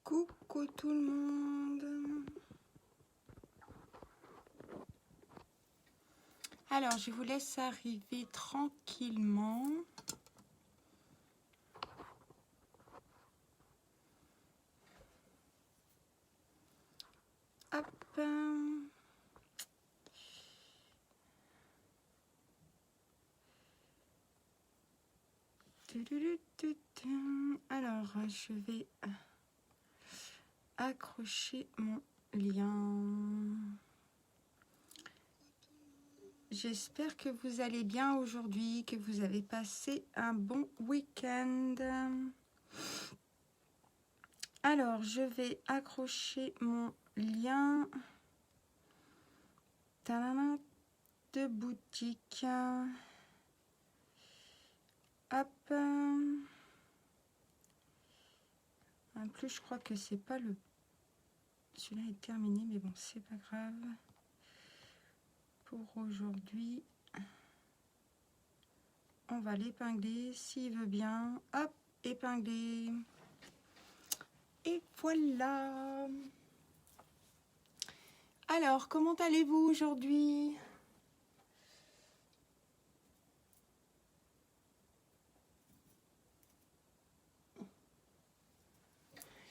Coucou tout le monde. Alors, je vous laisse arriver tranquillement. Hop. Alors, je vais accrocher mon lien. J'espère que vous allez bien aujourd'hui, que vous avez passé un bon week-end. Alors, je vais accrocher mon lien de boutique. Hop. En plus, je crois que c'est pas le... Celui-là est terminé, mais bon, c'est pas grave. Pour aujourd'hui, on va l'épingler s'il veut bien. Hop, épingler. Et voilà. Alors, comment allez-vous aujourd'hui?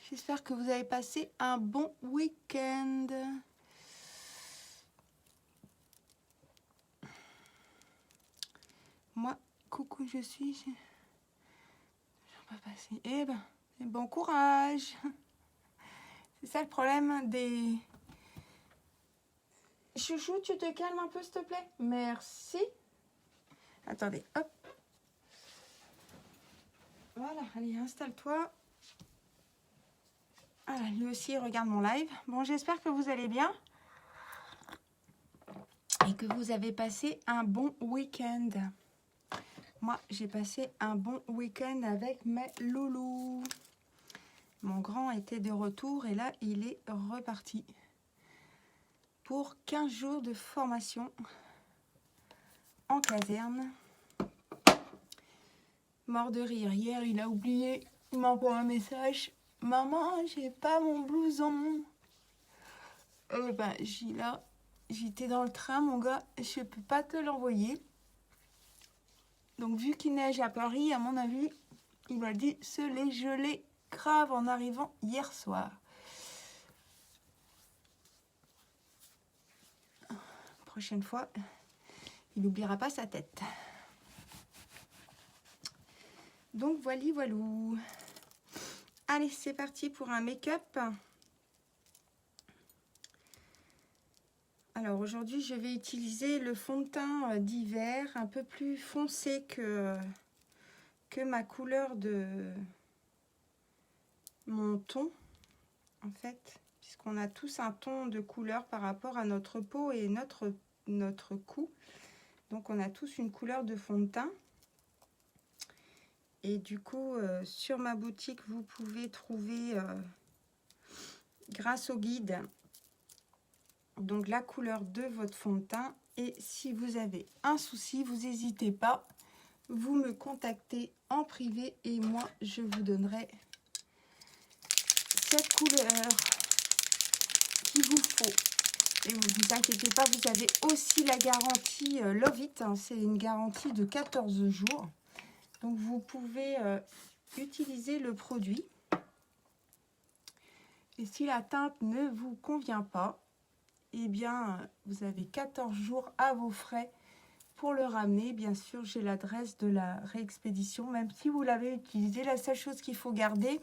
J'espère que vous avez passé un bon week-end. Moi, coucou, je suis... pas passer. Eh ben, bon courage. C'est ça le problème des... Chouchou, tu te calmes un peu, s'il te plaît? Merci. Attendez, hop. Voilà, allez, installe-toi. Voilà, lui aussi, il regarde mon live. Bon, j'espère que vous allez bien. Et que vous avez passé un bon week-end. Moi, j'ai passé un bon week-end avec mes loulous. Mon grand était de retour et là, il est reparti pour 15 jours de formation en caserne. Mort de rire. Hier, il a oublié. Il m'envoie un message. Maman, j'ai pas mon blouson. Eh ben, j'étais dans le train, mon gars. Je peux pas te l'envoyer. Donc, vu qu'il neige à Paris, à mon avis, il m'a dit se les geler grave en arrivant hier soir. Prochaine fois, il n'oubliera pas sa tête. Donc, voilou. Allez, c'est parti pour un make-up. Alors, aujourd'hui, je vais utiliser le fond de teint d'hiver, un peu plus foncé que ma couleur de mon ton, en fait. Puisqu'on a tous un ton de couleur par rapport à notre peau et notre cou. Donc, on a tous une couleur de fond de teint. Et du coup, sur ma boutique, vous pouvez trouver, grâce au guide, donc la couleur de votre fond de teint. Et si vous avez un souci, vous n'hésitez pas, vous me contactez en privé et moi, je vous donnerai cette couleur qu'il vous faut. Et vous ne vous inquiétez pas, vous avez aussi la garantie Love It. Hein, c'est une garantie de 14 jours. Donc, vous pouvez utiliser le produit. Et si la teinte ne vous convient pas, eh bien, vous avez 14 jours à vos frais pour le ramener. Bien sûr, j'ai l'adresse de la réexpédition. Même si vous l'avez utilisé, la seule chose qu'il faut garder,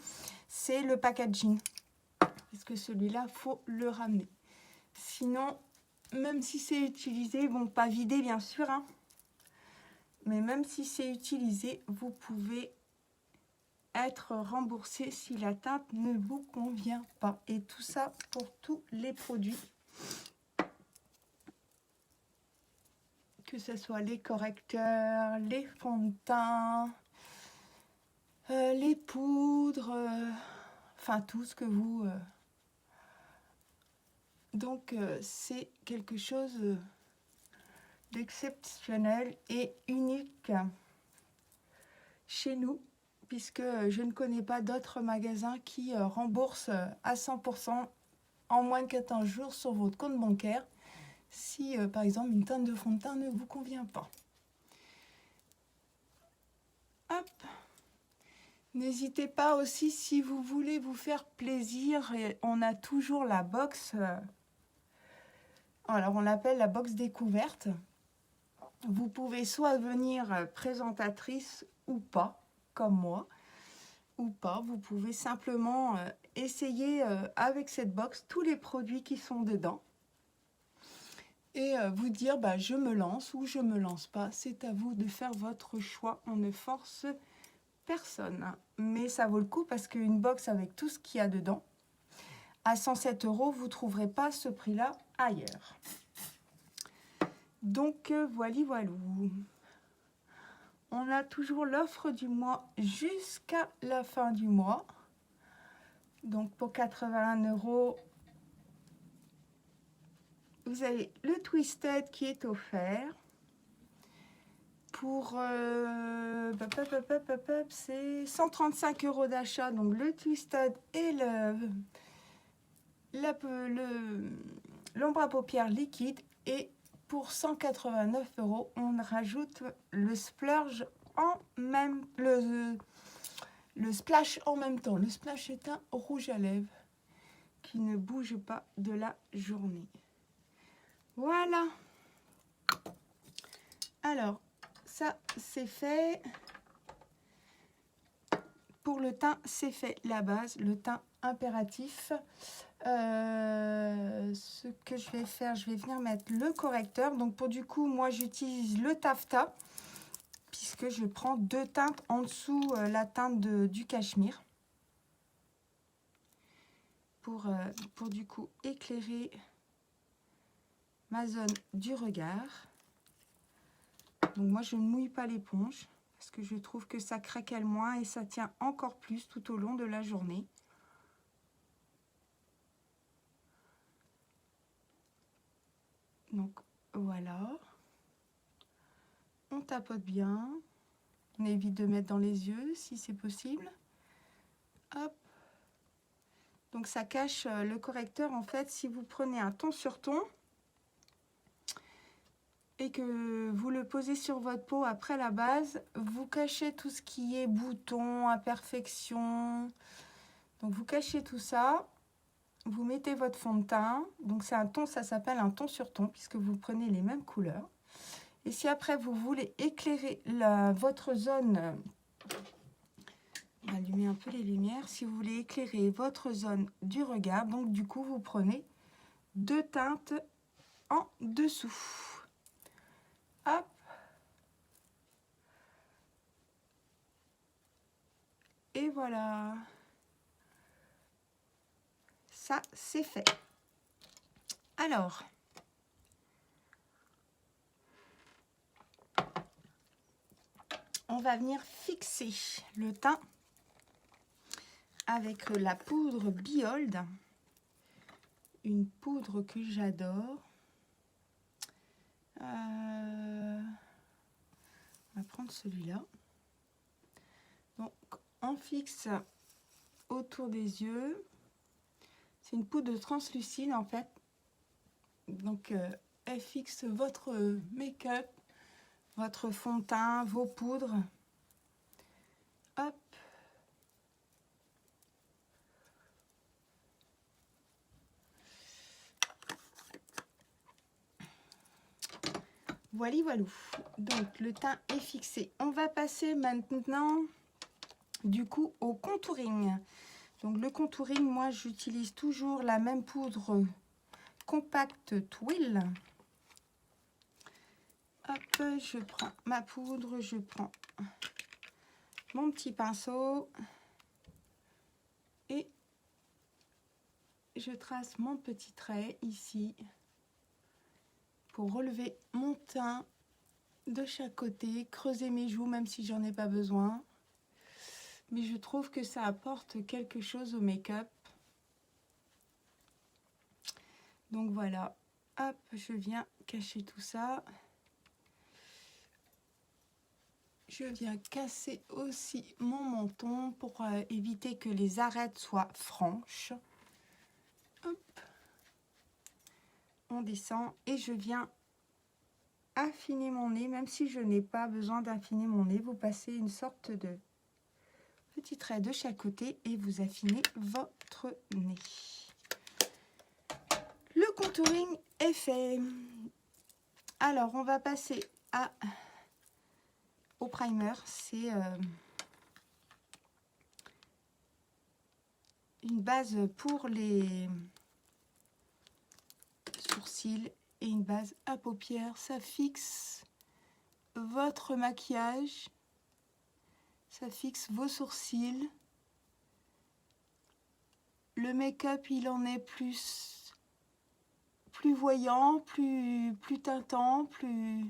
c'est le packaging. Parce que celui-là, il faut le ramener. Sinon, même si c'est utilisé, bon, pas vidé, bien sûr, hein, mais même si c'est utilisé, vous pouvez être remboursé si la teinte ne vous convient pas. Et tout ça pour tous les produits. Que ce soit les correcteurs, les fonds de teint, les poudres, enfin tout ce que vous... Donc c'est quelque chose d'exceptionnel et unique chez nous, puisque je ne connais pas d'autres magasins qui remboursent à 100% en moins de 14 jours sur votre compte bancaire si par exemple une teinte de fond de teint ne vous convient pas. Hop. N'hésitez pas aussi si vous voulez vous faire plaisir, et on a toujours la box, alors on l'appelle la box découverte. Vous pouvez soit venir présentatrice ou pas, comme moi, ou pas. Vous pouvez simplement essayer avec cette box tous les produits qui sont dedans et vous dire bah, je me lance ou je me lance pas. C'est à vous de faire votre choix. On ne force personne. Mais ça vaut le coup parce qu'une box avec tout ce qu'il y a dedans, à 107 €, vous ne trouverez pas ce prix-là ailleurs. Donc voilà. On a toujours l'offre du mois jusqu'à la fin du mois. Donc pour 81 €, vous avez le Twisted qui est offert. Pour c'est 135 € d'achat. Donc le Twisted et l'ombre à paupières liquide. Et pour 189 €, on rajoute le splurge en même le splash en même temps. Le splash est un rouge à lèvres qui ne bouge pas de la journée. Voilà. Alors, ça c'est fait. Pour le teint, c'est fait la base, le teint impératif. Ce que je vais faire, je vais venir mettre le correcteur. Donc pour du coup, moi j'utilise le taffetas puisque je prends deux teintes en dessous la teinte du cachemire pour du coup éclairer ma zone du regard. Donc moi je ne mouille pas l'éponge parce que je trouve que ça craquelle moins et ça tient encore plus tout au long de la journée. Donc voilà, on tapote bien, on évite de mettre dans les yeux si c'est possible. Hop. Donc ça cache le correcteur. En fait, si vous prenez un ton sur ton et que vous le posez sur votre peau après la base, vous cachez tout ce qui est boutons, imperfections. Donc vous cachez tout ça. Vous mettez votre fond de teint, donc c'est un ton, ça s'appelle un ton sur ton, puisque vous prenez les mêmes couleurs. Et si après vous voulez éclairer votre zone, on va allumer un peu les lumières, si vous voulez éclairer votre zone du regard, donc du coup vous prenez deux teintes en dessous. Hop. Et voilà. Ça, c'est fait. Alors, on va venir fixer le teint avec la poudre Behold, une poudre que j'adore. On va prendre celui-là. Donc, on fixe autour des yeux. C'est une poudre translucide en fait. Donc, elle fixe votre make-up, votre fond de teint, vos poudres. Hop. Voilà, voilà. Donc, le teint est fixé. On va passer maintenant, du coup, au contouring. Donc, le contouring, moi, j'utilise toujours la même poudre Compact Twill. Hop, je prends ma poudre, je prends mon petit pinceau et je trace mon petit trait ici pour relever mon teint de chaque côté, creuser mes joues même si j'en ai pas besoin. Mais je trouve que ça apporte quelque chose au make-up. Donc voilà, hop, je viens cacher tout ça. Je viens casser aussi mon menton pour éviter que les arêtes soient franches. Hop. On descend et je viens affiner mon nez, même si je n'ai pas besoin d'affiner mon nez. Vous passez une sorte de petit trait de chaque côté et vous affinez votre nez. Le contouring est fait. Alors, on va passer au primer. C'est une base pour les sourcils et une base à paupières. Ça fixe votre maquillage, ça fixe vos sourcils. Le make-up, il en est plus voyant, plus tintant, plus...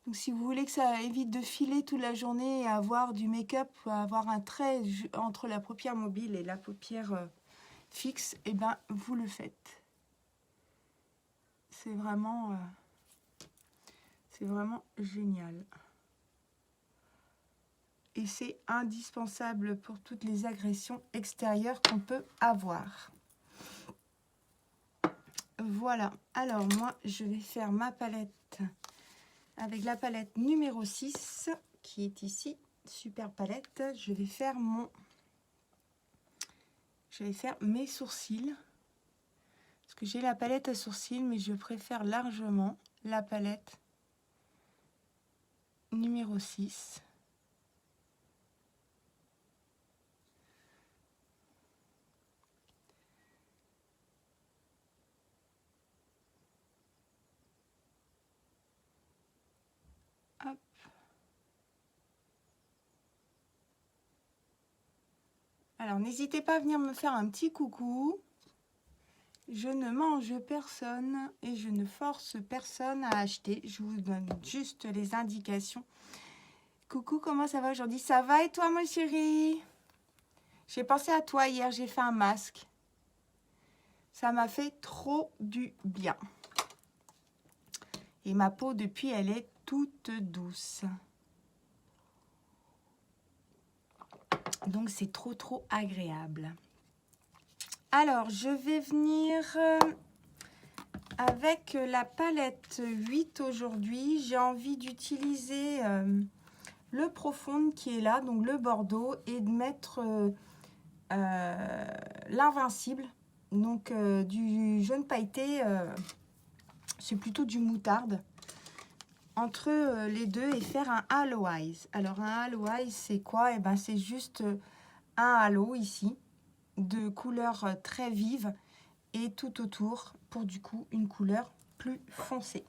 Donc si vous voulez que ça évite de filer toute la journée et avoir du make-up, avoir un trait entre la paupière mobile et la paupière fixe, et ben vous le faites. C'est vraiment génial. Et c'est indispensable pour toutes les agressions extérieures qu'on peut avoir. Voilà, alors moi je vais faire ma palette avec la palette numéro 6 qui est ici, super palette. Je vais faire mes sourcils. Parce que j'ai la palette à sourcils, mais je préfère largement la palette numéro 6. Hop. Alors, n'hésitez pas à venir me faire un petit coucou. Je ne mange personne et je ne force personne à acheter. Je vous donne juste les indications. Coucou, comment ça va aujourd'hui? Ça va et toi, mon chéri? J'ai pensé à toi hier, j'ai fait un masque. Ça m'a fait trop du bien. Et ma peau, depuis, elle est toute douce. Donc, c'est trop agréable. Alors, je vais venir avec la palette 8 aujourd'hui. J'ai envie d'utiliser le Profonde qui est là, donc le Bordeaux, et de mettre l'Invincible, donc du jaune pailleté, c'est plutôt du moutarde, entre les deux, et faire un halo eyes. Alors, un halo eyes, c'est quoi? Eh ben, c'est juste un halo ici, de couleur très vive, et tout autour pour du coup une couleur plus foncée.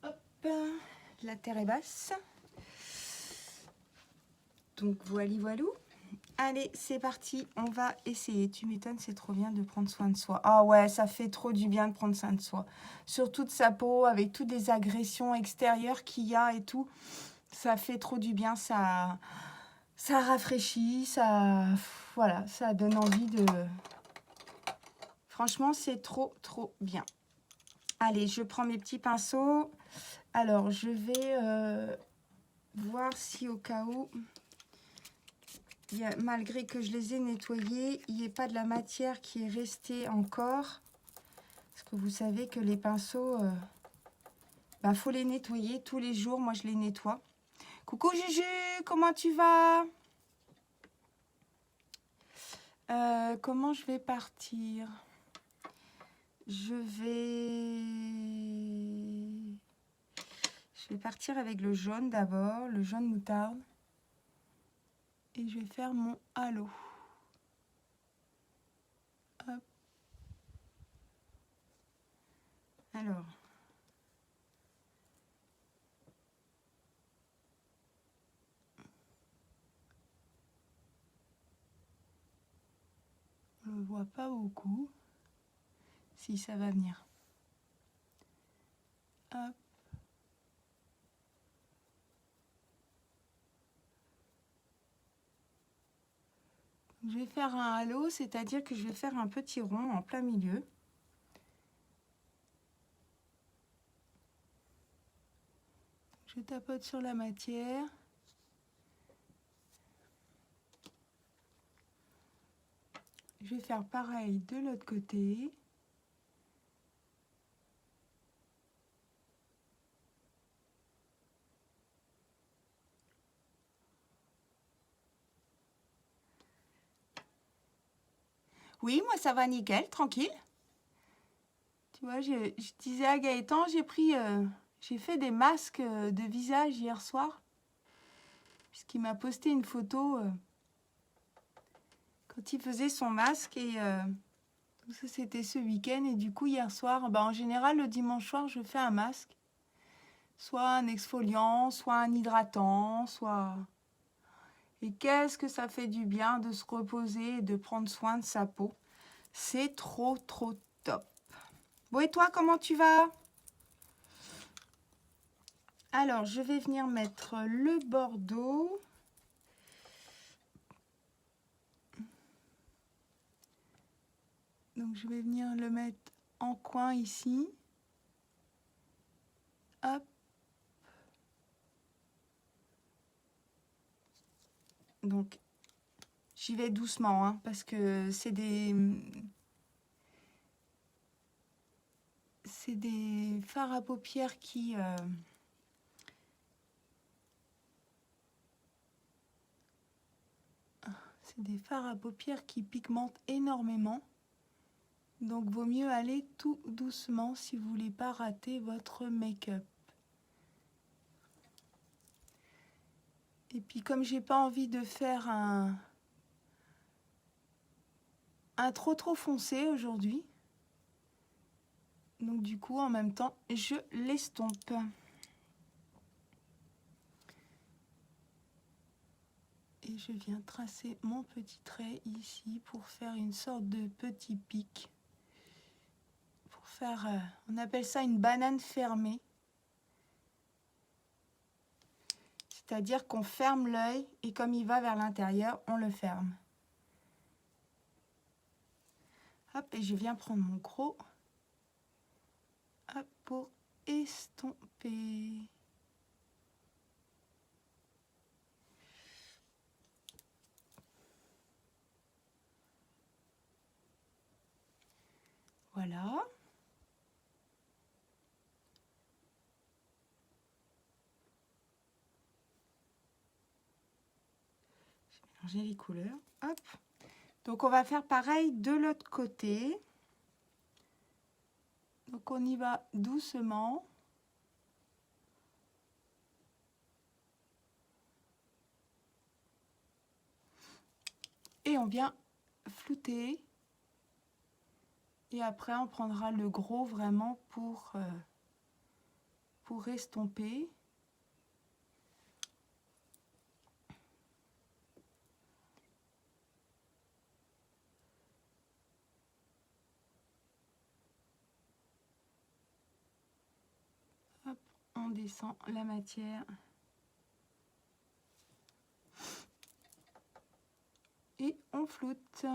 Hop, la terre est basse. Donc voilou. Allez, c'est parti, on va essayer. Tu m'étonnes, c'est trop bien de prendre soin de soi. Ah ouais, ça fait trop du bien de prendre soin de soi. Sur toute sa peau, avec toutes les agressions extérieures qu'il y a et tout. Ça fait trop du bien, ça rafraîchit, voilà, ça donne envie de... Franchement, c'est trop bien. Allez, je prends mes petits pinceaux. Alors, je vais voir si au cas où, malgré que je les ai nettoyés, il n'y ait pas de la matière qui est restée encore. Parce que vous savez que les pinceaux, faut les nettoyer tous les jours. Moi, je les nettoie. Coucou Juju, comment tu vas? Comment je vais partir? Je vais partir avec le jaune d'abord, le jaune moutarde. Et je vais faire mon halo. Hop. Alors. On ne le voit pas beaucoup. Si, ça va venir. Hop. Je vais faire un halo, c'est-à-dire que je vais faire un petit rond en plein milieu. Je je tapote sur la matière. Je vais faire pareil de l'autre côté. Oui, moi ça va nickel, tranquille. Tu vois, je disais à Gaëtan, j'ai fait des masques de visage hier soir. Puisqu'il m'a posté une photo quand il faisait son masque. Et ça, c'était ce week-end. Et du coup, hier soir, en général, le dimanche soir, je fais un masque. Soit un exfoliant, soit un hydratant, soit... Et qu'est-ce que ça fait du bien de se reposer et de prendre soin de sa peau. C'est trop, trop top. Bon, et toi, comment tu vas? Alors, je vais venir mettre le bordeaux. Donc, je vais venir le mettre en coin ici. Hop. Donc, j'y vais doucement, hein, parce que c'est des fards à paupières qui... c'est des fards à paupières qui pigmentent énormément. Donc, vaut mieux aller tout doucement si vous voulez pas rater votre make-up. Et puis, comme j'ai pas envie de faire un trop foncé aujourd'hui, donc du coup, en même temps, je l'estompe. Et je viens tracer mon petit trait ici pour faire une sorte de petit pic. Pour faire, on appelle ça une banane fermée. C'est-à-dire qu'on ferme l'œil et comme il va vers l'intérieur, on le ferme. Hop, et je viens prendre mon gros pour estomper. Voilà. Je vais mélanger les couleurs. Hop. Donc on va faire pareil de l'autre côté. Donc on y va doucement. Et on vient flouter. Et après on prendra le gros vraiment pour estomper. Hop, on descend la matière. Et on floute.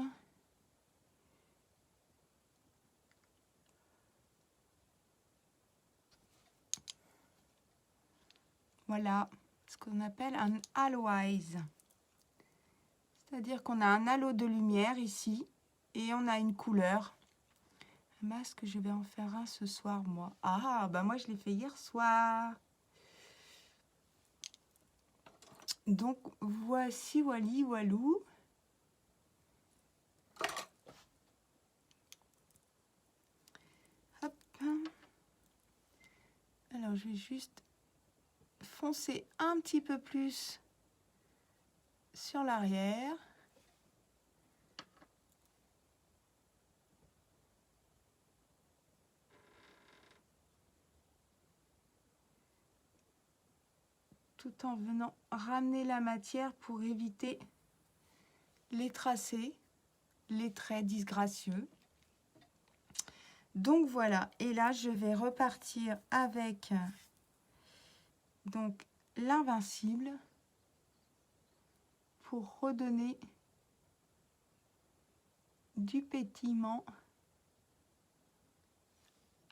Voilà ce qu'on appelle un halo eyes. C'est-à-dire qu'on a un halo de lumière ici et on a une couleur. Un masque, je vais en faire un ce soir, moi. Ah, bah moi je l'ai fait hier soir. Donc voici, wally, walou. Hop. Alors je vais juste foncer un petit peu plus sur l'arrière. Tout en venant ramener la matière pour éviter les tracés, les traits disgracieux. Donc voilà, et là je vais repartir avec donc l'invincible pour redonner du pétillement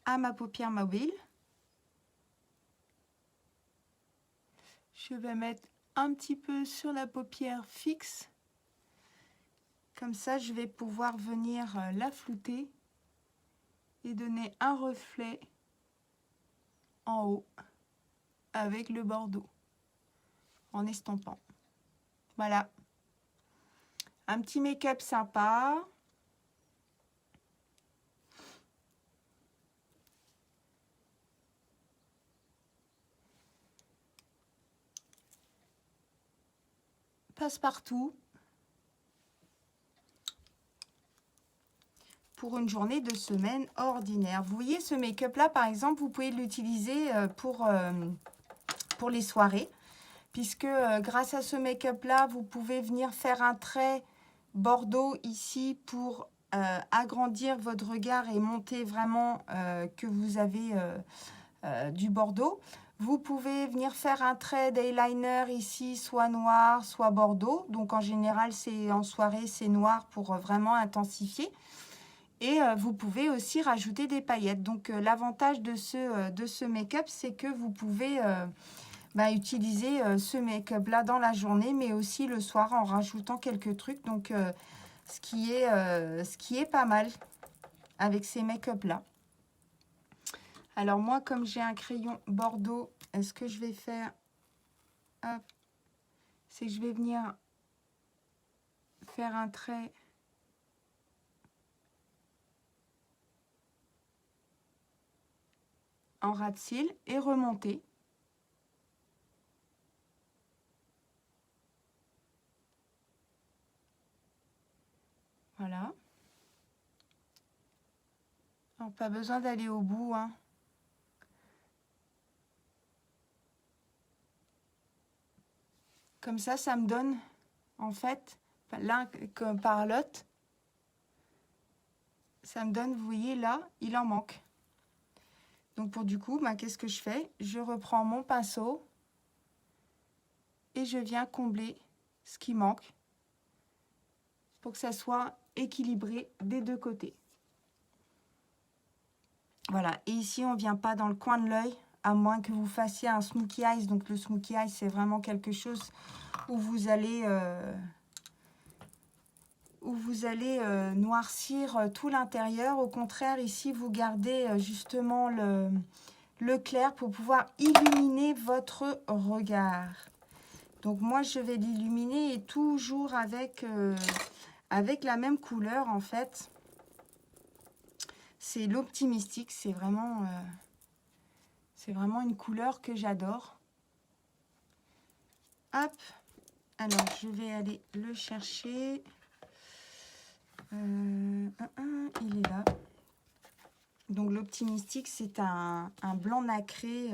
à ma paupière mobile. Je vais mettre un petit peu sur la paupière fixe. Comme ça, je vais pouvoir venir la flouter et donner un reflet en haut avec le bordeaux en estampant. Voilà. Un petit make-up sympa. Passe-partout. Pour une journée de semaine ordinaire. Vous voyez ce make-up là, par exemple, vous pouvez l'utiliser pour les soirées. Puisque grâce à ce make-up là, vous pouvez venir faire un trait bordeaux ici pour agrandir votre regard et monter vraiment que vous avez du bordeaux. Vous pouvez venir faire un trait d'eyeliner ici, soit noir, soit bordeaux. Donc en général, c'est en soirée, c'est noir pour vraiment intensifier. Et vous pouvez aussi rajouter des paillettes. Donc l'avantage de ce make-up, c'est que vous pouvez utiliser ce make-up là dans la journée, mais aussi le soir en rajoutant quelques trucs. Donc ce qui est pas mal avec ces make-up là. Alors moi, comme j'ai un crayon bordeaux, ce que je vais faire, c'est que je vais venir faire un trait en ras de cils et remonter. Voilà. Alors, pas besoin d'aller au bout, hein. Comme ça me donne, en fait, l'un comme par l'autre, ça me donne, vous voyez, là, il en manque. Donc, pour du coup, qu'est-ce que je fais? Je reprends mon pinceau et je viens combler ce qui manque pour que ça soit équilibré des deux côtés. Voilà. Et ici, on ne vient pas dans le coin de l'œil, à moins que vous fassiez un smokey eyes. Donc, le smokey eyes, c'est vraiment quelque chose où vous allez... noircir tout l'intérieur. Au contraire, ici, vous gardez justement le clair pour pouvoir illuminer votre regard. Donc, moi, je vais l'illuminer et toujours avec la même couleur, en fait. C'est l'Optimistic. C'est vraiment une couleur que j'adore. Hop. Alors, je vais aller le chercher. Il est là. Donc l'Optimistic, c'est un blanc nacré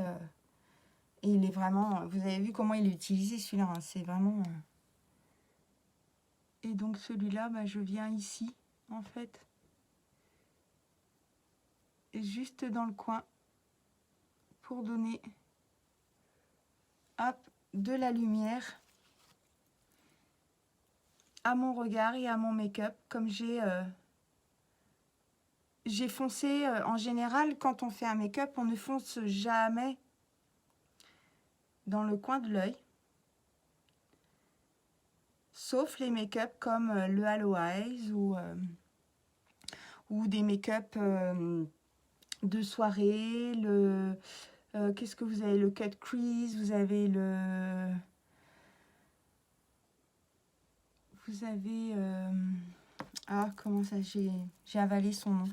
et il est vraiment, vous avez vu comment il est utilisé celui-là, hein, c'est vraiment et donc celui-là, je viens ici en fait, juste dans le coin pour donner hop, de la lumière à mon regard et à mon make-up. Comme j'ai foncé, en général, quand on fait un make-up, on ne fonce jamais dans le coin de l'œil. Sauf les make-up comme le Halo Eyes ou des make-up de soirée. Qu'est-ce que vous avez? Le cut crease, vous avez le... Vous avez... comment ça? J'ai avalé son nom.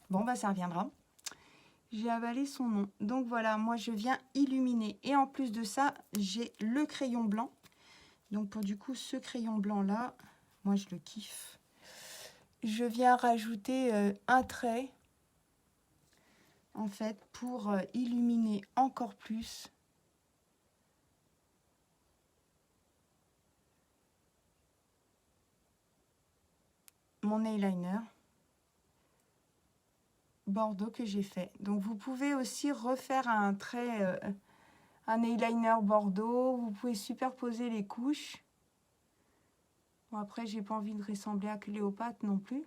Bon, ça reviendra. J'ai avalé son nom. Donc voilà, moi je viens illuminer. Et en plus de ça, j'ai le crayon blanc. Donc pour du coup, ce crayon blanc là, moi je le kiffe. Je viens rajouter un trait, en fait, pour illuminer encore plus. Mon eyeliner bordeaux que j'ai fait. Donc vous pouvez aussi refaire un trait, un eyeliner bordeaux. Vous pouvez superposer les couches. Bon, après, j'ai pas envie de ressembler à Cléopâtre non plus.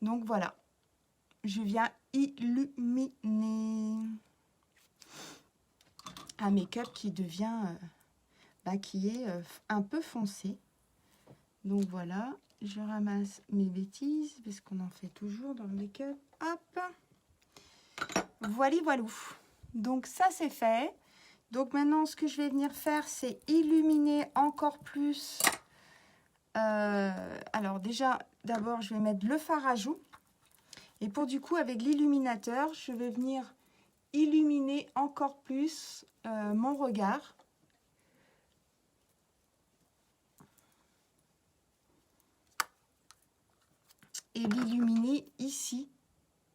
Donc voilà. je viens illuminer un make-up qui devient, qui est un peu foncé. Donc voilà, je ramasse mes bêtises, parce qu'on en fait toujours dans le make-up. Hop, voilà, voilà. Donc ça c'est fait. Donc maintenant, ce que je vais venir faire, c'est illuminer encore plus. Alors déjà, d'abord, je vais mettre le fard à joues. Et pour du coup, avec l'illuminateur, je vais venir illuminer encore plus mon regard. Et l'illuminer ici,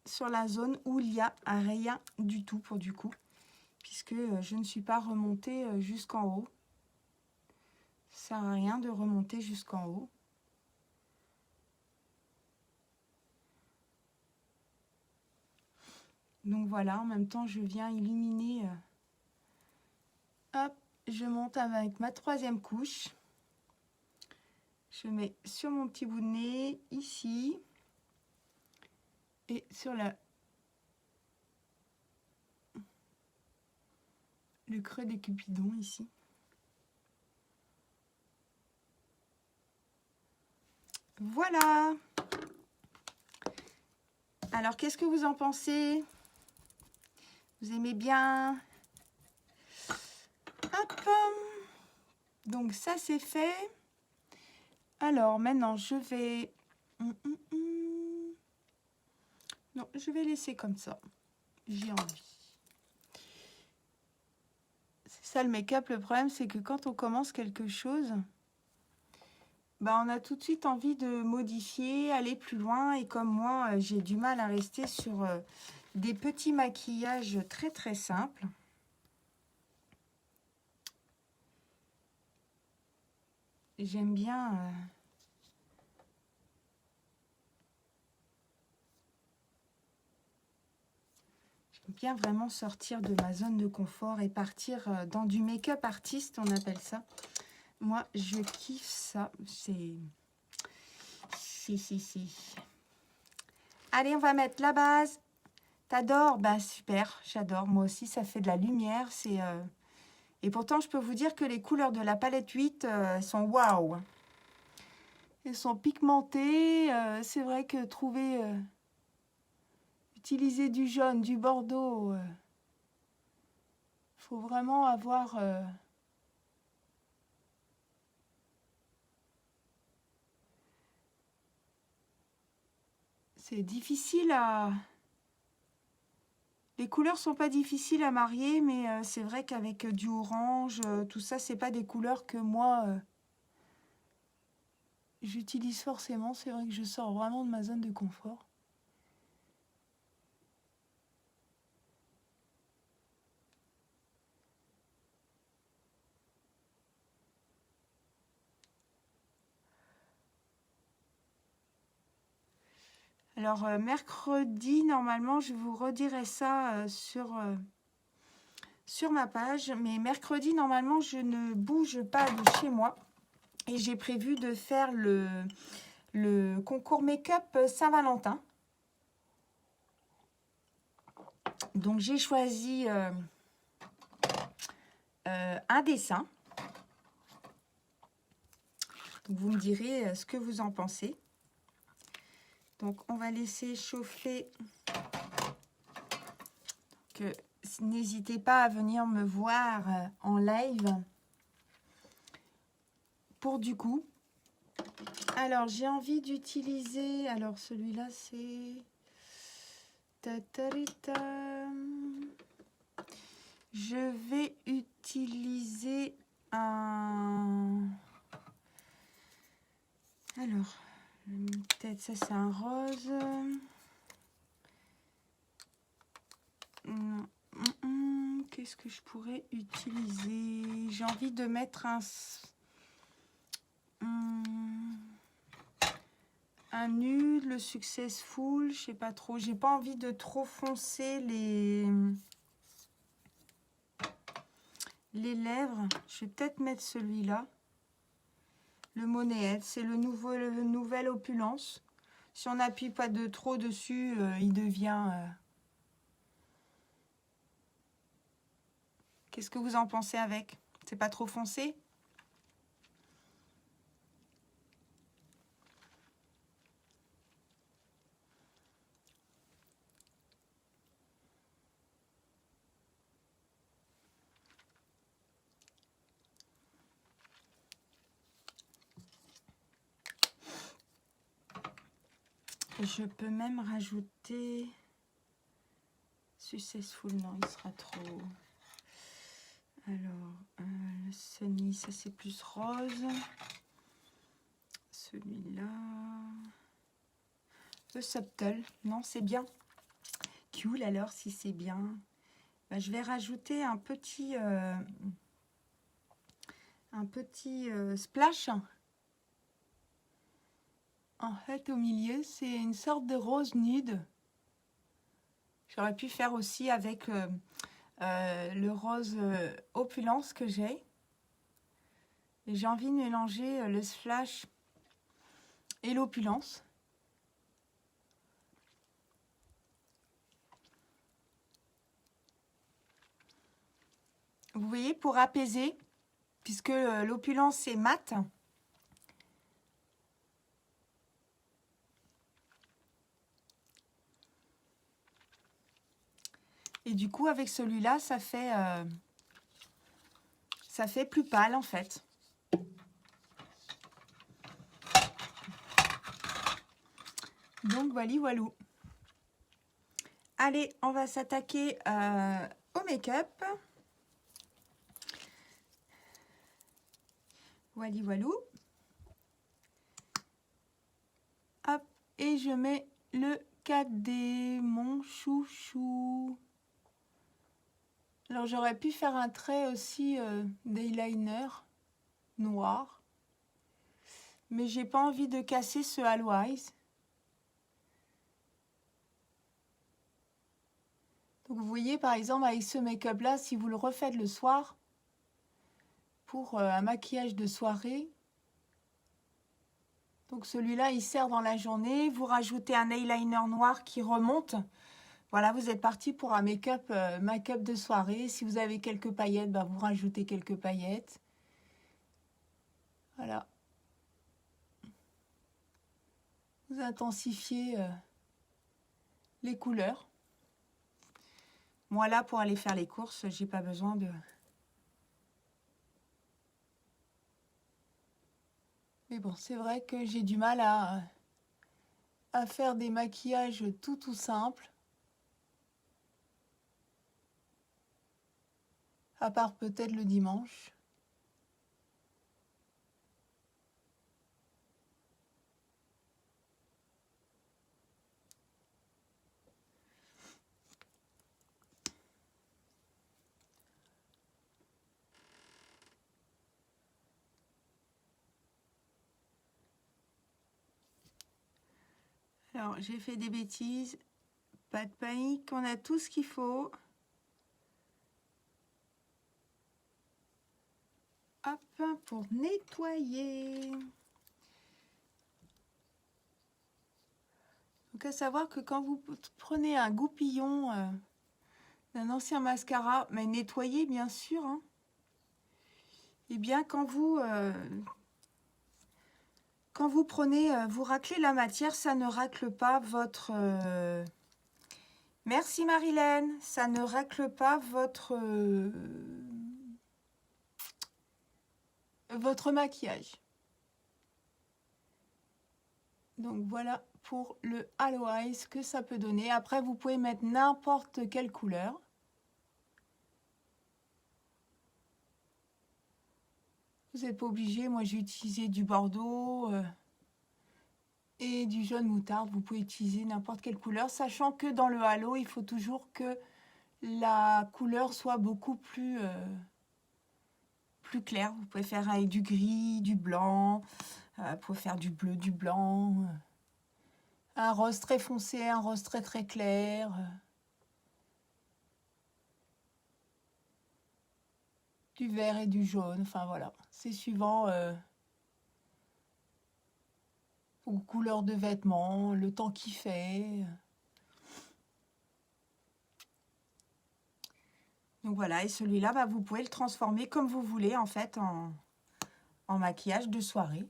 sur la zone où il n'y a rien du tout pour du coup. Puisque je ne suis pas remontée jusqu'en haut. Ça ne sert à rien de remonter jusqu'en haut. Donc voilà, en même temps, je viens illuminer. Hop, je monte avec ma troisième couche. Je mets sur mon petit bout de nez, ici. Et sur le creux des cupidons, ici. Voilà. Alors, qu'est-ce que vous en pensez? Vous aimez bien? Hop. Donc, ça, c'est fait. Alors, maintenant, je vais... Non, je vais laisser comme ça. J'ai envie. C'est ça, le make-up. Le problème, c'est que quand on commence quelque chose... on a tout de suite envie de modifier, aller plus loin. Et comme moi, j'ai du mal à rester sur des petits maquillages très très simples. J'aime bien... j'aime bien vraiment sortir de ma zone de confort et partir dans du make-up artiste, on appelle ça. Moi, je kiffe ça. Si. Allez, on va mettre la base. T'adores? Bah super, j'adore. Moi aussi, ça fait de la lumière. Et pourtant, je peux vous dire que les couleurs de la palette 8 sont waouh. Elles sont pigmentées. C'est vrai que utiliser du jaune, du bordeaux, faut vraiment avoir... c'est difficile à... Les couleurs sont pas difficiles à marier, mais c'est vrai qu'avec du orange, tout ça, c'est pas des couleurs que moi, j'utilise forcément. C'est vrai que je sors vraiment de ma zone de confort. Alors, mercredi, normalement, je vous redirai ça sur ma page. Mais mercredi, normalement, je ne bouge pas de chez moi. Et j'ai prévu de faire le concours make-up Saint-Valentin. Donc, j'ai choisi un dessin. Donc, vous me direz ce que vous en pensez. Donc, on va laisser chauffer. N'hésitez pas à venir me voir en live pour du coup. Alors, j'ai envie d'utiliser... Alors, celui-là, c'est... Je vais utiliser un... Alors, peut-être ça, c'est un rose. Qu'est-ce que je pourrais utiliser? J'ai envie de mettre un nul, le successful, je sais pas trop. J'ai pas envie de trop foncer les lèvres. Je vais peut-être mettre celui-là. Le Monet Head, c'est le nouvel opulence. Si on n'appuie pas de trop dessus, il devient... Qu'est-ce que vous en pensez avec? C'est pas trop foncé? Je peux même rajouter Successful, non, il sera trop. Alors, le Sunny, ça c'est plus rose. Celui-là. Le Subtle, non, c'est bien. Cool, alors, si c'est bien. Ben, je vais rajouter un petit splash. En fait, au milieu, c'est une sorte de rose nude. J'aurais pu faire aussi avec le rose opulence que j'ai. Et j'ai envie de mélanger le splash et l'opulence. Vous voyez, pour apaiser, puisque l'opulence est mat. Et du coup, avec celui-là, ça fait plus pâle en fait. Donc voilà, voilà. Allez, on va s'attaquer au make-up. Voilà, voilà. Hop, et je mets le 4D, mon chouchou. Alors j'aurais pu faire un trait aussi d'eyeliner noir. Mais j'ai pas envie de casser ce Halo Eyes. Donc vous voyez par exemple avec ce make-up là, si vous le refaites le soir, pour un maquillage de soirée, donc celui-là il sert dans la journée, vous rajoutez un eyeliner noir qui remonte. Voilà, vous êtes parti pour un make-up de soirée. Si vous avez quelques paillettes, bah, vous rajoutez quelques paillettes. Voilà. Vous intensifiez les couleurs. Moi là, pour aller faire les courses, j'ai pas besoin de... Mais bon, c'est vrai que j'ai du mal à faire des maquillages tout simples. À part peut-être le dimanche. Alors, j'ai fait des bêtises. Pas de panique, on a tout ce qu'il faut. Hop, pour nettoyer. Donc, à savoir que quand vous prenez un goupillon d'un ancien mascara, mais nettoyé bien sûr, hein, et bien quand vous prenez, vous raclez la matière, ça ne racle pas votre... Merci Marilène, ça ne racle pas votre maquillage. Donc voilà pour le Halo Eyes que ça peut donner. Après, vous pouvez mettre n'importe quelle couleur. Vous n'êtes pas obligé. Moi, j'ai utilisé du bordeaux et du jaune moutarde. Vous pouvez utiliser n'importe quelle couleur, sachant que dans le halo, il faut toujours que la couleur soit beaucoup plus claire. Vous pouvez faire avec du gris, du blanc, vous pouvez faire du bleu, du blanc, un rose très foncé, un rose très clair. Du vert et du jaune, enfin voilà, c'est suivant aux couleurs de vêtements, le temps qu'il fait. Donc voilà, et celui-là, bah, vous pouvez le transformer comme vous voulez en fait en maquillage de soirée.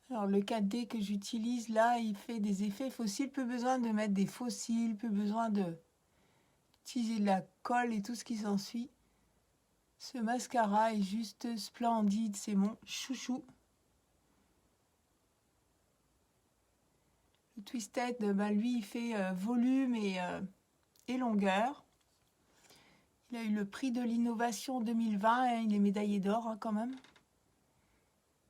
Alors le 4D que j'utilise là, il fait des effets fossiles, plus besoin de mettre des fossiles, plus besoin d'utiliser de la colle et tout ce qui s'ensuit. Ce mascara est juste splendide, c'est mon chouchou. Le Twisted, bah, lui, il fait volume et longueur. Il a eu le prix de l'innovation 2020, hein, il est médaillé d'or hein, quand même.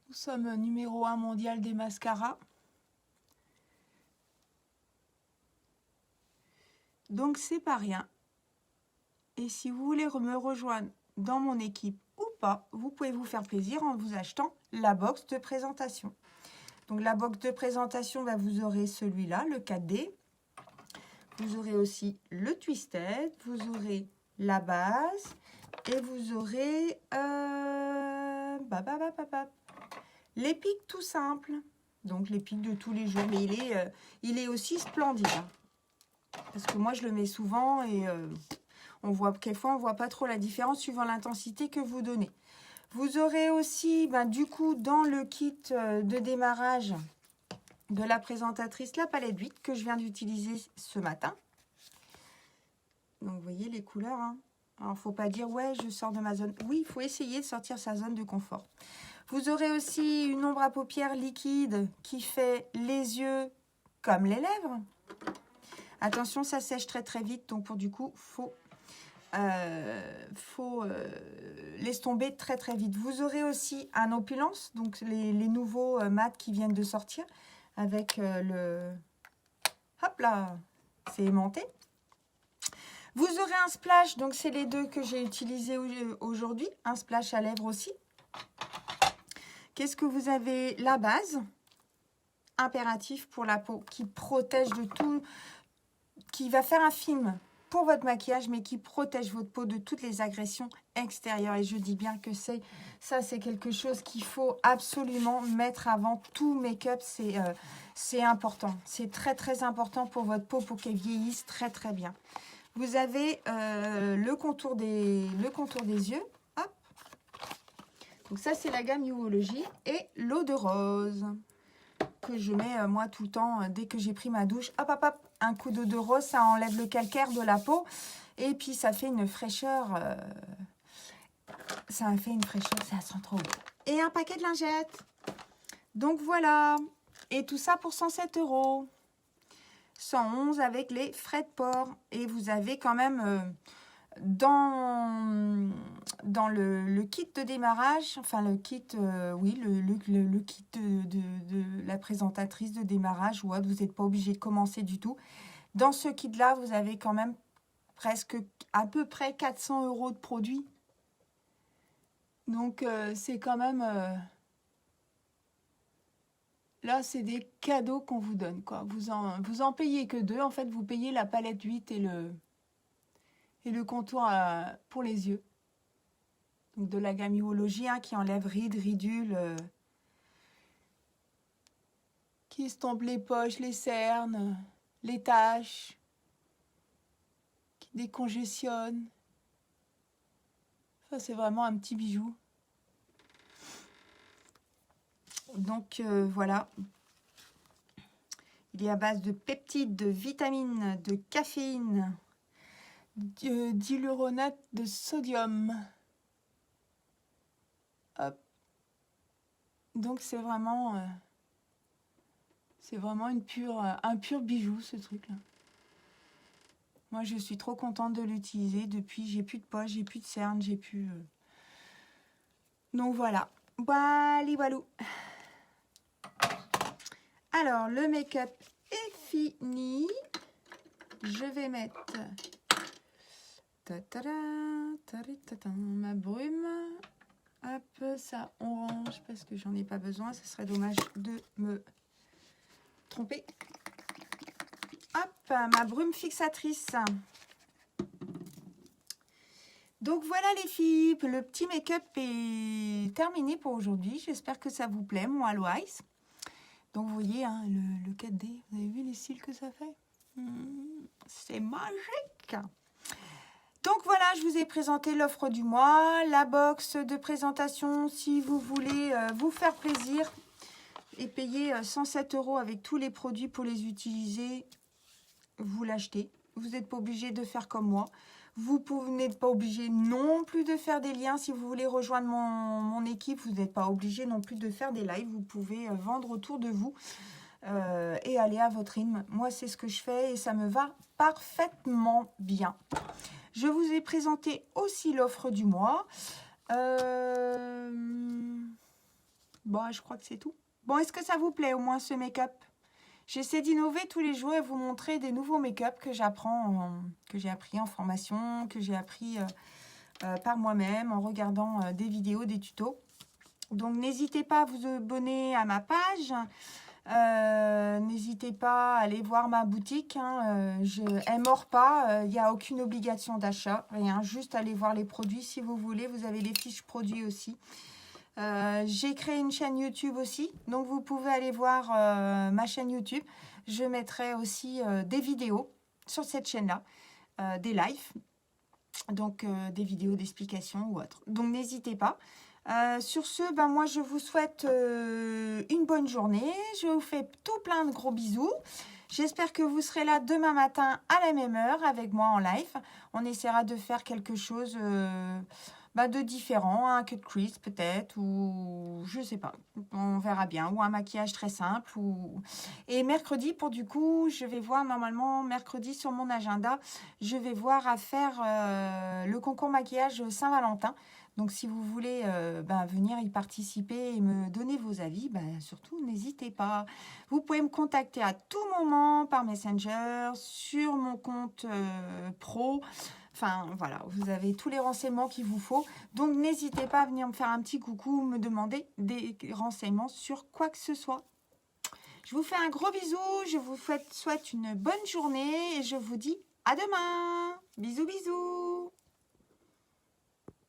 Nous sommes numéro 1 mondial des mascaras. Donc c'est pas rien. Et si vous voulez me rejoindre dans mon équipe ou pas, vous pouvez vous faire plaisir en vous achetant la box de présentation. Donc la box de présentation, bah, vous aurez celui-là, le 4D. Vous aurez aussi le Twisted, vous aurez la base et vous aurez les pics tout simples. Donc les pics de tous les jours, mais il est aussi splendide. Hein. Parce que moi je le mets souvent et on voit quelquefois on voit pas trop la différence suivant l'intensité que vous donnez. Vous aurez aussi du coup dans le kit de démarrage de la présentatrice la palette 8 que je viens d'utiliser ce matin. Donc vous voyez les couleurs. Hein. Alors faut pas dire ouais je sors de ma zone. Oui, il faut essayer de sortir sa zone de confort. Vous aurez aussi une ombre à paupières liquide qui fait les yeux comme les lèvres. Attention, ça sèche très très vite, donc pour du coup, faut laisse tomber très très vite. Vous aurez aussi un opulence, donc les nouveaux mats qui viennent de sortir avec le... Hop là, c'est aimanté. Vous aurez un splash, donc c'est les deux que j'ai utilisés aujourd'hui. Un splash à lèvres aussi. Qu'est-ce que vous avez? La base, impératif pour la peau, qui protège de tout, qui va faire un film pour votre maquillage, mais qui protège votre peau de toutes les agressions extérieures. Et je dis bien que c'est quelque chose qu'il faut absolument mettre avant tout make-up. C'est important. C'est très, très important pour votre peau, pour qu'elle vieillisse très, très bien. Vous avez le contour des yeux. Hop. Donc ça, c'est la gamme Youology et l'eau de rose que je mets moi tout le temps dès que j'ai pris ma douche. Hop, hop, hop. Un coup d'eau de rose, ça enlève le calcaire de la peau. Et puis, ça fait une fraîcheur. Ça fait une fraîcheur, ça sent trop bon. Et un paquet de lingettes. Donc, voilà. Et tout ça pour 107 €. 111 avec les frais de port. Et vous avez quand même dans le kit de démarrage, enfin le kit, oui, le kit de la présentatrice de démarrage, ou autre, vous n'êtes pas obligé de commencer du tout. Dans ce kit-là, vous avez quand même presque à peu près 400 € de produits. Donc, c'est quand même... là, c'est des cadeaux qu'on vous donne, quoi. Vous en payez que 2. En fait, vous payez la palette 8 et le contour pour les yeux. Donc, de la gamme Youology, hein, qui enlève rides, ridules, qui estompe les poches, les cernes, les taches, qui décongestionne. Ça, c'est vraiment un petit bijou. Donc, voilà. Il est à base de peptides, de vitamines, de caféine, d'hyaluronate de sodium. Hop. Donc, c'est vraiment un pur bijou, ce truc-là. Moi, je suis trop contente de l'utiliser. Depuis, j'ai plus de poches, j'ai plus de cernes, j'ai plus... Donc, voilà. Walou. Alors, le make-up est fini. Je vais mettre ma brume. Hop, ça, on range parce que j'en ai pas besoin. Ce serait dommage de me tromper. Hop, ma brume fixatrice. Donc voilà les filles, le petit make-up est terminé pour aujourd'hui. J'espère que ça vous plaît, mon Aloïs. Donc vous voyez, hein, le 4D, vous avez vu les cils que ça fait? C'est magique. Donc voilà, je vous ai présenté l'offre du mois, la box de présentation si vous voulez vous faire plaisir et payer 107 € avec tous les produits pour les utiliser, vous l'achetez. Vous n'êtes pas obligé de faire comme moi. Vous n'êtes pas obligé non plus de faire des liens. Si vous voulez rejoindre mon équipe, vous n'êtes pas obligé non plus de faire des lives. Vous pouvez vendre autour de vous et aller à votre rythme. Moi, c'est ce que je fais et ça me va parfaitement bien. Je vous ai présenté aussi l'offre du mois. Bon, je crois que c'est tout. Bon, est-ce que ça vous plaît au moins ce make-up? J'essaie d'innover tous les jours et vous montrer des nouveaux make-up que j'apprends, que j'ai appris en formation, que j'ai appris par moi-même en regardant des vidéos, des tutos. Donc n'hésitez pas à vous abonner à ma page. N'hésitez pas à aller voir ma boutique. Hein, elle ne mord pas, il n'y a aucune obligation d'achat, rien. Juste aller voir les produits si vous voulez. Vous avez les fiches produits aussi. J'ai créé une chaîne YouTube aussi, donc vous pouvez aller voir ma chaîne YouTube. Je mettrai aussi des vidéos sur cette chaîne-là, des lives, donc des vidéos d'explication ou autre. Donc n'hésitez pas. Sur ce, ben moi je vous souhaite une bonne journée. Je vous fais tout plein de gros bisous. J'espère que vous serez là demain matin à la même heure avec moi en live. On essaiera de faire quelque chose de différent, un cut crease peut-être, ou je sais pas, on verra bien, ou un maquillage très simple. Et mercredi, pour du coup, je vais voir normalement, mercredi sur mon agenda, je vais voir à faire le concours maquillage Saint-Valentin. Donc si vous voulez venir y participer et me donner vos avis, surtout n'hésitez pas. Vous pouvez me contacter à tout moment par Messenger, sur mon compte pro. Enfin, voilà, vous avez tous les renseignements qu'il vous faut. Donc, n'hésitez pas à venir me faire un petit coucou ou me demander des renseignements sur quoi que ce soit. Je vous fais un gros bisou. Je vous souhaite une bonne journée et je vous dis à demain. Bisous, bisous.